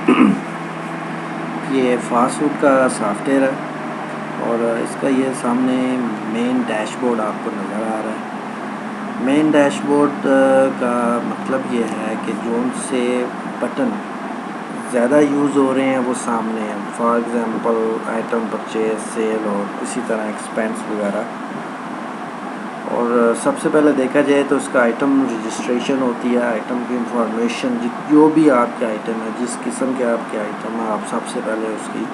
ये fast food का software है और इसका ये सामने मेन डैशबोर्ड आपको नज़र आ रहा है। मेन डैशबोर्ड का मतलब ये है कि जोन से बटन ज़्यादा यूज़ हो रहे हैं वो सामने हैं। For example item purchase, sale और इसी तरह एक्सपेंस वगैरह। और सबसे पहले देखा जाए तो इसका आइटम रजिस्ट्रेशन होती है। आइटम की इंफॉर्मेशन जो भी आपके आइटम है, जिस किस्म के आपके आइटम है, आप सबसे पहले उसकी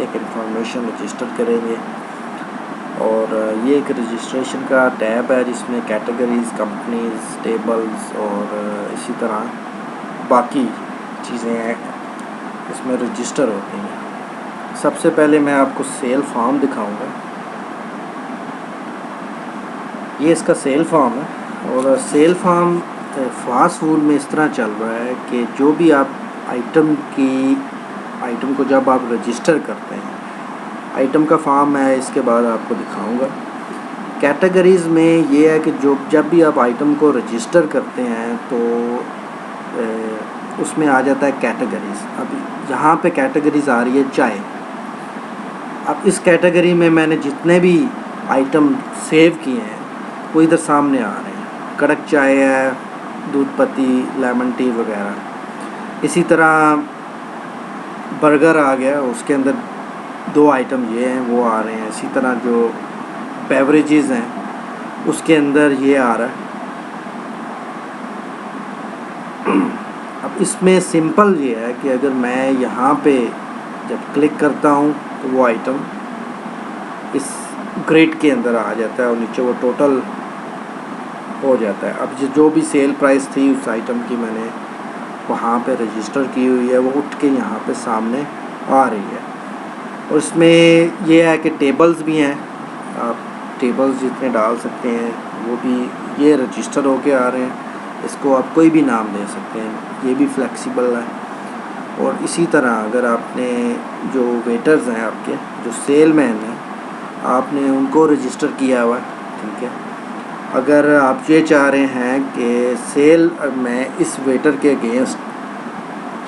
एक इंफॉर्मेशन रजिस्टर करेंगे। और ये एक रजिस्ट्रेशन का टैब है जिसमें कैटेगरीज़, कंपनीज़, टेबल्स और इसी तरह बाकी चीज़ें इसमें रजिस्टर होती हैं। सबसे पहले मैं आपको सेल फॉर्म दिखाऊंगा। ये इसका सेल फॉर्म है और सेल फॉर्म फास्ट फूड में इस तरह चल रहा है कि जो भी आप आइटम को जब आप रजिस्टर करते हैं, आइटम का फॉर्म है, इसके बाद आपको दिखाऊंगा। कैटेगरीज़ में ये है कि जब भी आप आइटम को रजिस्टर करते हैं तो उसमें आ जाता है कैटेगरीज़। अब यहाँ पे कैटेगरीज़ आ रही है चाय। अब इस कैटेगरी में मैंने जितने भी आइटम सेव किए हैं वो इधर सामने आ रहे हैं। कड़क चाय है, दूध पत्ती, लेमन टी वगैरह। इसी तरह बर्गर आ गया, उसके अंदर 2 आइटम ये हैं वो आ रहे हैं। इसी तरह जो बेवरेजेस हैं उसके अंदर ये आ रहा है। अब इसमें सिंपल ये है कि अगर मैं यहाँ पे जब क्लिक करता हूँ तो वो आइटम इस ग्रिड के अंदर आ जाता है और नीचे वो टोटल हो जाता है। अब जो भी सेल प्राइस थी उस आइटम की मैंने वहाँ पे रजिस्टर की हुई है, वो उठ के यहाँ पे सामने आ रही है। और इसमें ये है कि टेबल्स भी हैं, आप टेबल्स जितने डाल सकते हैं वो भी ये रजिस्टर होके आ रहे हैं। इसको आप कोई भी नाम दे सकते हैं, ये भी फ्लेक्सिबल है। और इसी तरह अगर आपने जो वेटर्स हैं, आपके जो सेलमैन हैं, आपने उनको रजिस्टर किया हुआ है, ठीक है। अगर आप ये चाह रहे हैं कि सेल में इस वेटर के अगेंस्ट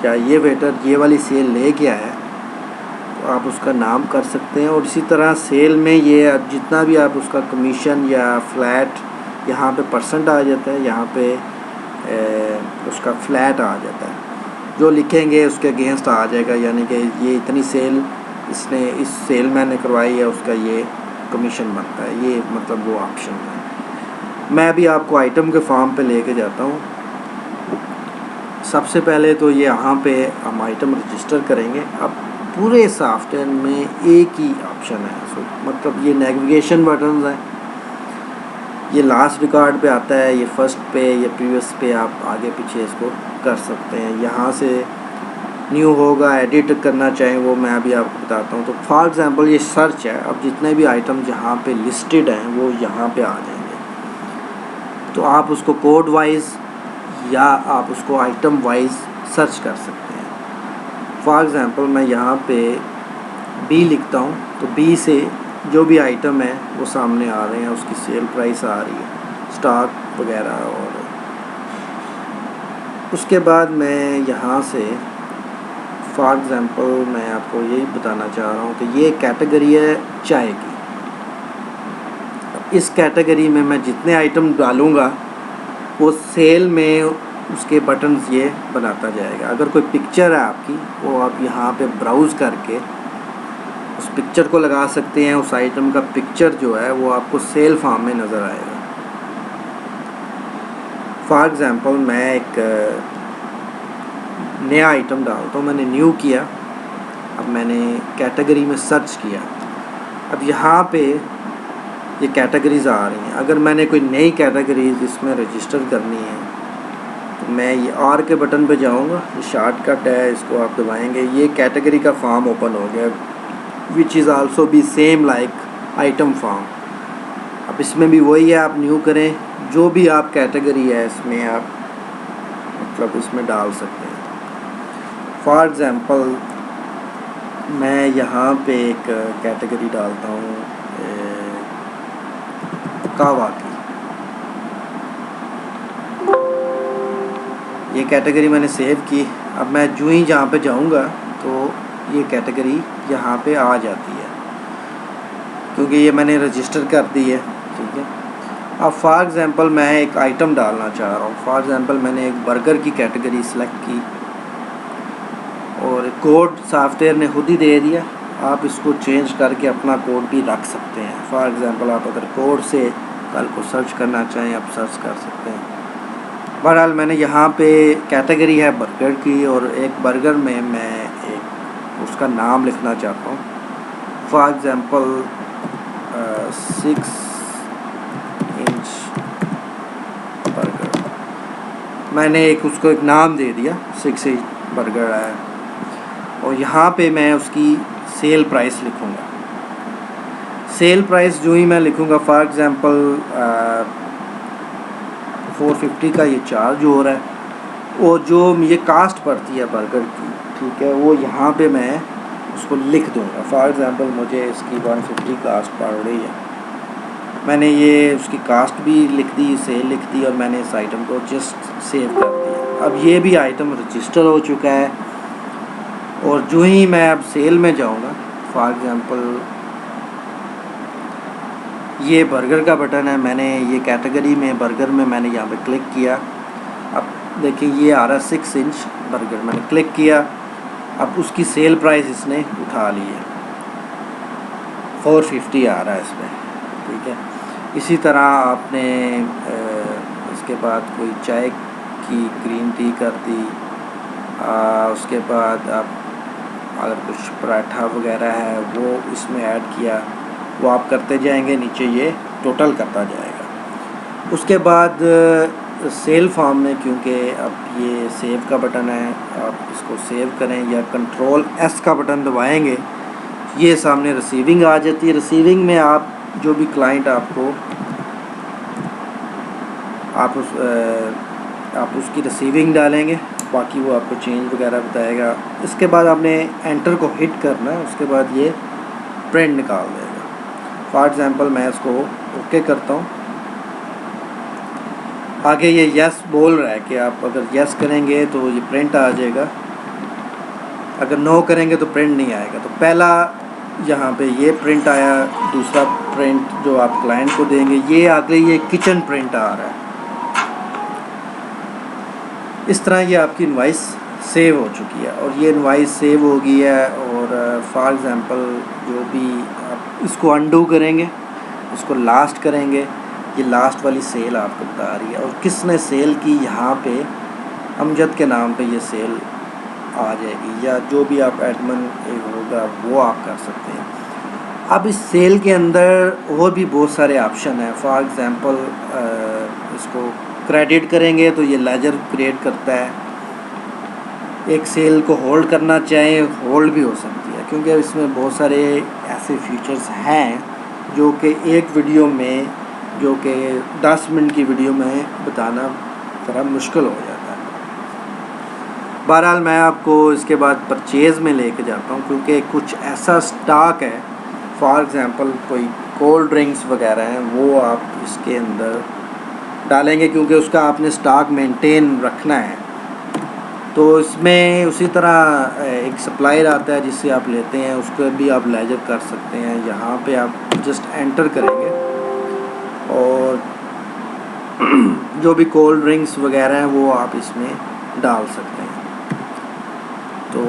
क्या ये वेटर ये वाली सेल ले गया है, तो आप उसका नाम कर सकते हैं। और इसी तरह सेल में ये जितना भी आप उसका कमीशन या फ्लैट, यहाँ पे परसेंट आ जाता है, यहाँ पे उसका फ्लैट आ जाता है। जो लिखेंगे उसके अगेंस्ट आ जाएगा, यानी कि ये इतनी सेल इसने इस सेलमैन ने करवाई है, उसका ये कमीशन बनता है। ये मतलब वो ऑप्शन है। मैं अभी आपको आइटम के फॉर्म पे लेके जाता हूँ। सबसे पहले तो ये यहाँ पे हम आइटम रजिस्टर करेंगे। अब पूरे सॉफ्टवेयर में एक ही ऑप्शन है, मतलब ये नेविगेशन बटन्स हैं। ये लास्ट रिकॉर्ड पे आता है, ये फर्स्ट पे, ये प्रीवियस पे, आप आगे पीछे इसको कर सकते हैं। यहाँ से न्यू होगा, एडिट करना चाहें वो मैं अभी आपको बताता हूँ। तो फॉर एग्ज़ाम्पल ये सर्च है। अब जितने भी आइटम जहाँ पे लिस्टेड हैं वो यहाँ पे आ जाएंगे। तो आप उसको कोड वाइज या आप उसको आइटम वाइज सर्च कर सकते हैं। फॉर एग्ज़ाम्पल मैं यहाँ पे बी लिखता हूँ तो बी से जो भी आइटम है वो सामने आ रहे हैं, उसकी सेल प्राइस आ रही है, स्टॉक वगैरह। और उसके बाद मैं यहाँ से फॉर एग्ज़ाम्पल मैं आपको यही बताना चाह रहा हूँ कि ये कैटेगरी है चाय की। इस कैटेगरी में मैं जितने आइटम डालूँगा वो सेल में उसके बटन्स ये बनाता जाएगा। अगर कोई पिक्चर है आपकी, वो आप यहाँ पे ब्राउज़ करके उस पिक्चर को लगा सकते हैं। उस आइटम का पिक्चर जो है वो आपको सेल फॉर्म में नज़र आएगा। फॉर एग्ज़ाम्पल मैं एक नया आइटम डालता हूँ, मैंने न्यू किया। अब मैंने कैटेगरी में सर्च किया। अब यहाँ पे ये कैटेगरीज़ आ रही हैं। अगर मैंने कोई नई कैटेगरीज इसमें रजिस्टर करनी है तो मैं ये आर के बटन पे जाऊँगा। ये शॉर्टकट है, इसको आप दबाएंगे, ये कैटेगरी का फॉर्म ओपन हो गया, which is also be same like item form. अब इसमें भी वही है, आप न्यू करें, जो भी आप कैटेगरी है इसमें आप मतलब इसमें डाल सकते हैं। फॉर एग्ज़ाम्पल मैं यहाँ पे एक कैटेगरी डालता हूँ कहवा की। ये कैटेगरी मैंने सेव की। अब मैं जो ही जहाँ पे जाऊँगा तो ये कैटेगरी यहाँ पे आ जाती है, क्योंकि ये मैंने रजिस्टर कर दी है। ठीक है, अब फॉर एग्ज़ाम्पल मैं एक आइटम डालना चाह रहा हूँ। फॉर एग्ज़ाम्पल मैंने एक बर्गर की कैटेगरी सेलेक्ट की और कोड सॉफ्टवेयर ने खुद ही दे दिया। आप इसको चेंज करके अपना कोड भी रख सकते हैं। फॉर एग्ज़ाम्पल आप अगर कोड से कल को सर्च करना चाहें आप सर्च कर सकते हैं। बहरहाल मैंने यहाँ पे कैटेगरी है बर्गर की और एक बर्गर में मैं एक उसका नाम लिखना चाहता हूँ। फॉर एग्ज़ाम्पल 6 इंच बर्गर, मैंने उसको एक नाम दे दिया, 6 इंच बर्गर है। और यहाँ पे मैं उसकी सेल प्राइस लिखूँगा। सेल प्राइस जो ही मैं लिखूँगा, फॉर एग्ज़ाम्पल 450 का ये चार्ज हो रहा है और जो मुझे कास्ट पड़ती है बर्गर की, ठीक है, वो यहाँ पे मैं उसको लिख दूँगा। फॉर एग्ज़ाम्पल मुझे इसकी 150 कास्ट पड़ रही है, मैंने ये उसकी कास्ट भी लिख दी, सेल लिख दी और मैंने इस आइटम को जस्ट सेव कर दिया। अब ये भी आइटम रजिस्टर हो चुका है और जो ही मैं अब सेल में जाऊँगा, फॉर एग्ज़ाम्पल ये बर्गर का बटन है, मैंने ये कैटेगरी में बर्गर में मैंने यहाँ पे क्लिक किया। अब देखिए ये आ रहा है 6 इंच बर्गर, मैंने क्लिक किया। अब उसकी सेल प्राइस इसने उठा ली है, 450 आ रहा है इसमें। ठीक है, इसी तरह आपने इसके बाद कोई चाय की ग्रीन टी कर दी, उसके बाद आप अगर कुछ पराठा वगैरह है वो इसमें ऐड किया, वो आप करते जाएंगे, नीचे ये टोटल करता जाएगा। उसके बाद सेल फॉर्म में, क्योंकि अब ये सेव का बटन है, आप इसको सेव करें या कंट्रोल एस का बटन दबाएंगे, ये सामने रिसीविंग आ जाती है। रिसीविंग में आप जो भी क्लाइंट आपको आप उसकी रिसीविंग डालेंगे, बाकी वो आपको चेंज वगैरह बताएगा। इसके बाद आपने एंटर को हिट करना है, उसके बाद ये प्रिंट निकाल देगा। फॉर एग्ज़ाम्पल मैं इसको ओके करता हूँ। आगे ये यस बोल रहा है कि आप अगर यस करेंगे तो ये प्रिंट आ जाएगा, अगर नो करेंगे तो प्रिंट नहीं आएगा। तो पहला यहाँ पे ये प्रिंट आया, दूसरा प्रिंट जो आप क्लाइंट को देंगे, ये आगे ये किचन प्रिंट आ रहा है। इस तरह ये आपकी इनवाइस सेव हो चुकी है और ये इनवाइस सेव हो गई है। और फॉर एग्ज़ाम्पल जो भी आप इसको अंडू करेंगे, इसको लास्ट करेंगे, ये लास्ट वाली सेल आपको बता रही है और किसने सेल की, यहाँ पे अमजद के नाम पे ये सेल आ जाएगी, या जो भी आप एडमिन होगा वो आप कर सकते हैं। अब इस सेल के अंदर और भी बहुत सारे ऑप्शन हैं। फॉर एग्ज़ाम्पल इसको क्रेडिट करेंगे तो ये लेजर क्रिएट करता है। एक सेल को होल्ड करना चाहें, होल्ड भी हो सकती है, क्योंकि इसमें बहुत सारे ऐसे फीचर्स हैं जो कि एक वीडियो में, जो कि 10 मिनट की वीडियो में बताना थोड़ा मुश्किल हो जाता है। बहरहाल मैं आपको इसके बाद परचेज़ में लेके जाता हूँ, क्योंकि कुछ ऐसा स्टॉक है, फॉर एग्ज़ाम्पल कोई कोल्ड ड्रिंक्स वगैरह हैं, वो आप इसके अंदर डालेंगे, क्योंकि उसका आपने स्टॉक मेंटेन रखना है। तो इसमें उसी तरह एक सप्लायर आता है जिससे आप लेते हैं, उसको भी आप लेजर कर सकते हैं। यहाँ पे आप जस्ट एंटर करेंगे और जो भी कोल्ड ड्रिंक्स वगैरह हैं वो आप इसमें डाल सकते हैं। तो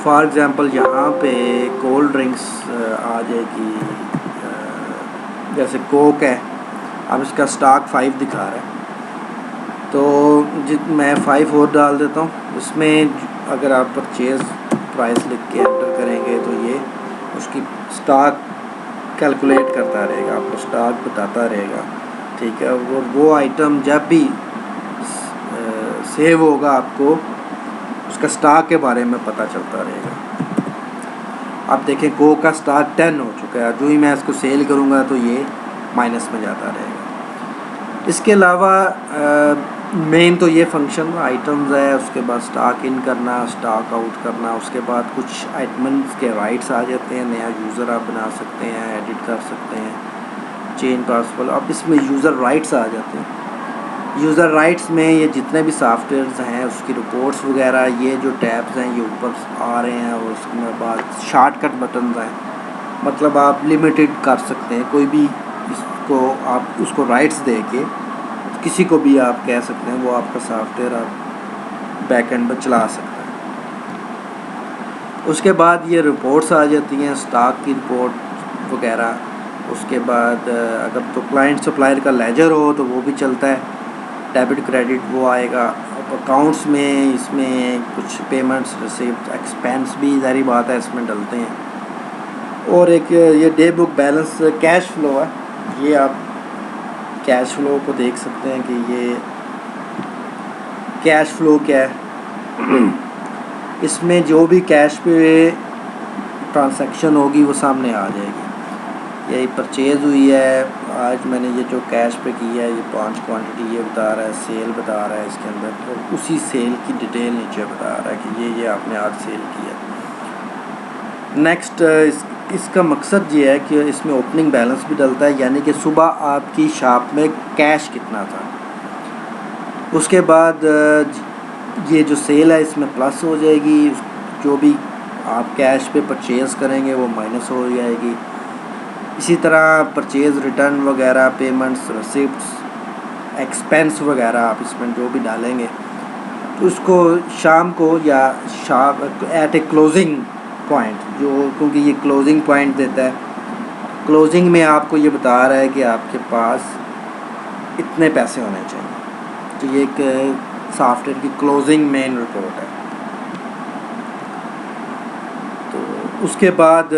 फॉर एग्ज़ाम्पल यहाँ पे कोल्ड ड्रिंक्स आ जाएगी, जैसे कोक है, अब इसका स्टॉक 5 दिखा रहा है, तो मैं 5 और डाल देता हूँ। इसमें अगर आप परचेज़ प्राइस लिख के एंटर करेंगे तो ये उसकी स्टॉक कैलकुलेट करता रहेगा, आपको स्टॉक बताता रहेगा। ठीक है, वो आइटम जब भी सेव होगा आपको उसका स्टॉक के बारे में पता चलता रहेगा। आप देखें कोक का स्टॉक 10 हो चुका है, जो ही मैं इसको सेल करूँगा तो ये माइनस में जाता रहेगा। इसके अलावा मेन तो ये फंक्शन आइटम्स है, उसके बाद स्टॉक इन करना, स्टॉक आउट करना, उसके बाद कुछ आइटम्स के राइट्स आ जाते हैं, नया यूज़र आप बना सकते हैं, एडिट कर सकते हैं, चेंज पासवर्ड, अब इसमें यूज़र राइट्स आ जाते हैं। यूज़र राइट्स में ये जितने भी सॉफ्टवेयर्स हैं उसकी रिपोर्ट्स वगैरह, ये जो टैब्स हैं ये ऊपर आ रहे हैं, और उसके बाद शॉर्टकट बटन हैं, मतलब आप लिमिटेड कर सकते हैं। कोई भी इसको आप उसको राइट्स दे के किसी को भी आप कह सकते हैं वो आपका सॉफ्टवेयर आप बैक एंड पर चला सकते हैं। उसके बाद ये रिपोर्ट्स आ जाती हैं, स्टॉक की रिपोर्ट वगैरह। उसके बाद अगर तो क्लाइंट सप्लायर का लेजर हो तो वो भी चलता है, डेबिट क्रेडिट वो आएगा। अकाउंट्स में इसमें कुछ पेमेंट्स, रिसीप्ट, एक्सपेंस भी ज़ाहिर बात है इसमें डलते हैं। और एक ये day book balance cash flow है, ये आप कैश फ्लो को देख सकते हैं कि ये कैश फ्लो क्या है। इसमें जो भी कैश पे ट्रांसैक्शन होगी वो सामने आ जाएगी। यही परचेज़ हुई है आज मैंने, ये जो कैश पे की है ये 5 क्वांटिटी ये बता रहा है, सेल बता रहा है इसके अंदर, तो उसी सेल की डिटेल नीचे बता रहा है कि ये आपने आज सेल किया। नेक्स्ट इसका मकसद ये है कि इसमें ओपनिंग बैलेंस भी डलता है, यानी कि सुबह आपकी शॉप में कैश कितना था। उसके बाद ये जो सेल है इसमें प्लस हो जाएगी, जो भी आप कैश पे परचेज़ करेंगे वो माइनस हो जाएगी। इसी तरह परचेज़ रिटर्न वगैरह, पेमेंट्स, रिसिप्ट्स, एक्सपेंस वगैरह आप इसमें जो भी डालेंगे तो उसको शाम को या शाम एट ए क्लोजिंग पॉइंट, जो क्योंकि ये क्लोजिंग पॉइंट देता है, क्लोजिंग में आपको ये बता रहा है कि आपके पास इतने पैसे होने चाहिए। तो ये एक सॉफ्टवेयर की क्लोजिंग मेन रिपोर्ट है। तो उसके बाद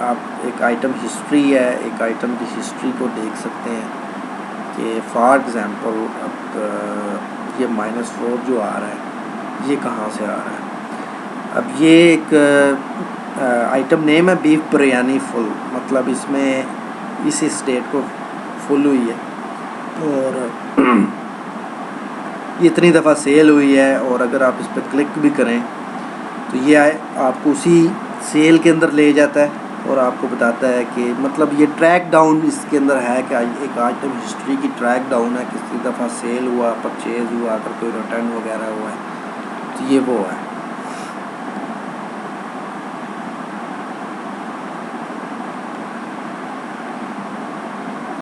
आप एक आइटम हिस्ट्री है, एक आइटम की हिस्ट्री को देख सकते हैं कि फॉर एग्ज़ाम्पल अब ये -4 जो आ रहा है ये कहाँ से आ रहा है। अब ये एक आइटम नेम है बीफ बिरयानी फुल, मतलब इसमें इस स्टेट को फुल हुई है और ये इतनी दफ़ा सेल हुई है। और अगर आप इस पर क्लिक भी करें तो ये आपको उसी सेल के अंदर ले जाता है और आपको बताता है कि मतलब ये ट्रैक डाउन इसके अंदर है कि एक आइटम हिस्ट्री की ट्रैक डाउन है, कितनी दफ़ा सेल हुआ, परचेज़ हुआ, अगर कोई रिटर्न वगैरह हुआ है तो ये वो है।